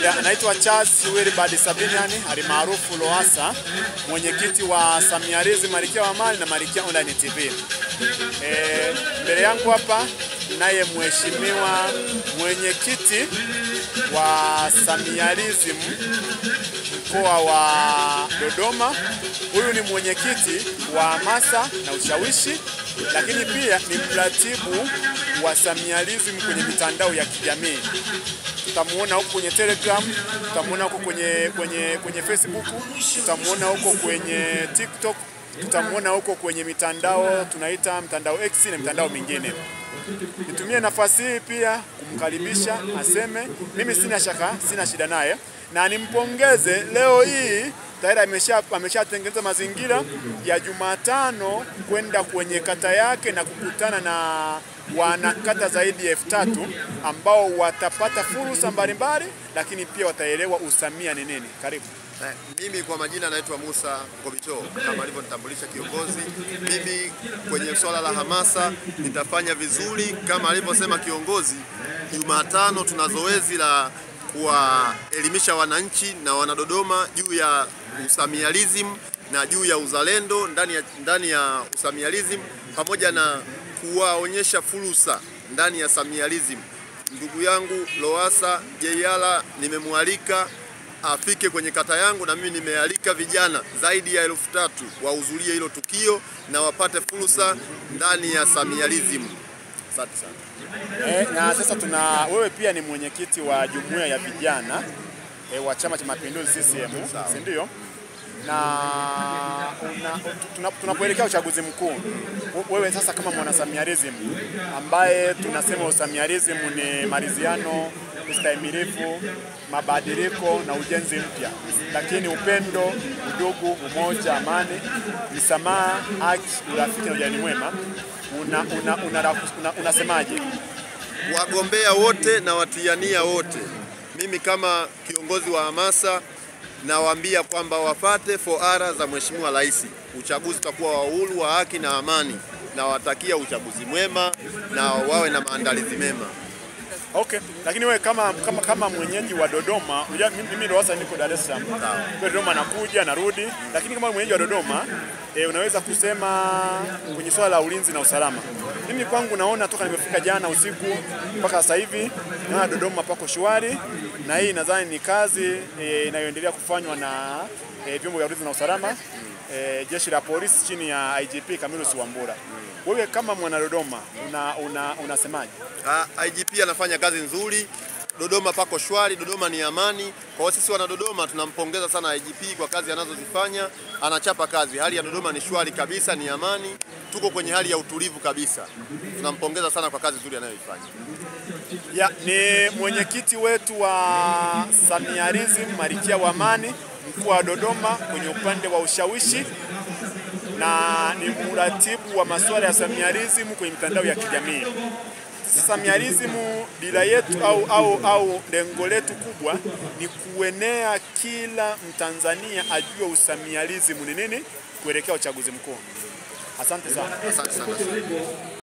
Anaitwa Charles Wilbard Sabiniani alimaarufu Lowassa, mwenyekiti wa Samialism Malkia wa Amani na Malkia Online TV. Mbele yangu hapa naye mheshimiwa mwenyekiti wa Samialism mkoa wa Dodoma. Huyu ni mwenyekiti wa hamasa na ushawishi, lakini pia ni mratibu wa Samialism kwenye mitandao ya kijamii. Tutamuona huko kwenye Telegram, tutamuona huko kwenye Facebook, tutamuona huko kwenye TikTok, tutamuona huko kwenye mitandao tunaita mtandao X na mitandao mingine. Nitumie nafasi hii pia kumkaribisha aseme mimi sina shaka, sina shida naye, na nimpongeze leo hii tayari ameshatengeneza mazingira ya Jumatano kwenda kwenye kata yake na kukutana na wanakata zaidi ya 3000 ambao watapata fursa mbalimbali, lakini pia wataelewa usamia ni nini. Karibu. Mimi kwa majina naitwa Musa Kobito, kama alivyonitambulisha kiongozi. Mimi kwenye swala la hamasa nitafanya vizuri kama alivyosema kiongozi. Jumatano tuna zoezi la kuwaelimisha wananchi na wanadodoma juu ya Samialism na juu ya uzalendo ndani ya Samialism, pamoja na kuwaonyesha fursa ndani ya Samialism. Ndugu yangu Lowassa Jeyala nimemwalika afike kwenye kata yangu, na mimi nimealika vijana zaidi ya 3000 wahudhurie hilo tukio na wapate fursa ndani ya Samialism. Asante sana. Na sasa wewe pia ni mwenyekiti wa jumuiya ya vijana wa Chama cha Mapinduzi CCM, si ndio? Na tunapoelekea uchaguzi mkuu, wewe sasa kama mwana Samialism ambaye tunasema Samialism ni maridhiano, ustahimilivu, mabadiliko na ujenzi mpya, lakini upendo, udugu, umoja, amani, msamaha, haki, urafiki na ujirani mwema, unasemaje? Wagombea wote na watiania wote, mimi kama kiongozi wa hamasa nawaambia kwamba wafate foara za Mheshimiwa Rais. Uchaguzi utakuwa wa uhuru, wa haki na amani, na watakia uchaguzi mwema na wawe na maandalizi mema. Okay, lakini wewe kama mwenyeji wa Dodoma, mimi Lowassa niko Dar es Salaam. Kwa Dodoma nakuja narudi, lakini kama mwenyeji wa Dodoma, unaweza kusema kwenye swala la ulinzi na usalama. Mimi kwangu naona toka nimefika jana usiku mpaka sasa hivi naona Dodoma pako shwari, na hii nadhani ni kazi inayoendelea kufanywa na vyombo vya ulinzi na usalama, jeshi la polisi chini ya IGP Camillus Wambura. Wewe kama mwana Dodoma unasemaje? IGP anafanya kazi nzuri. Dodoma pako shwari, Dodoma ni amani. Kwa sisi wana Dodoma tunampongeza sana IGP kwa kazi anazozifanya. Anachapa kazi. Hali ya Dodoma ni shwari kabisa, ni amani. Tuko kwenye hali ya utulivu kabisa. Tunampongeza sana kwa kazi nzuri anayoifanya. Ni mwenyekiti wetu wa Samialism Malkia wa Amani mkoa wa Dodoma kwenye upande wa ushawishi, na ni mratibu wa masuala ya Samialism kwenye mitandao ya kijamii. Samialism dira yetu au lengo letu kubwa ni kuenea kila Mtanzania ajue Usamialism ni nini kuelekea uchaguzi mkuu. Asante sana. Asante sana.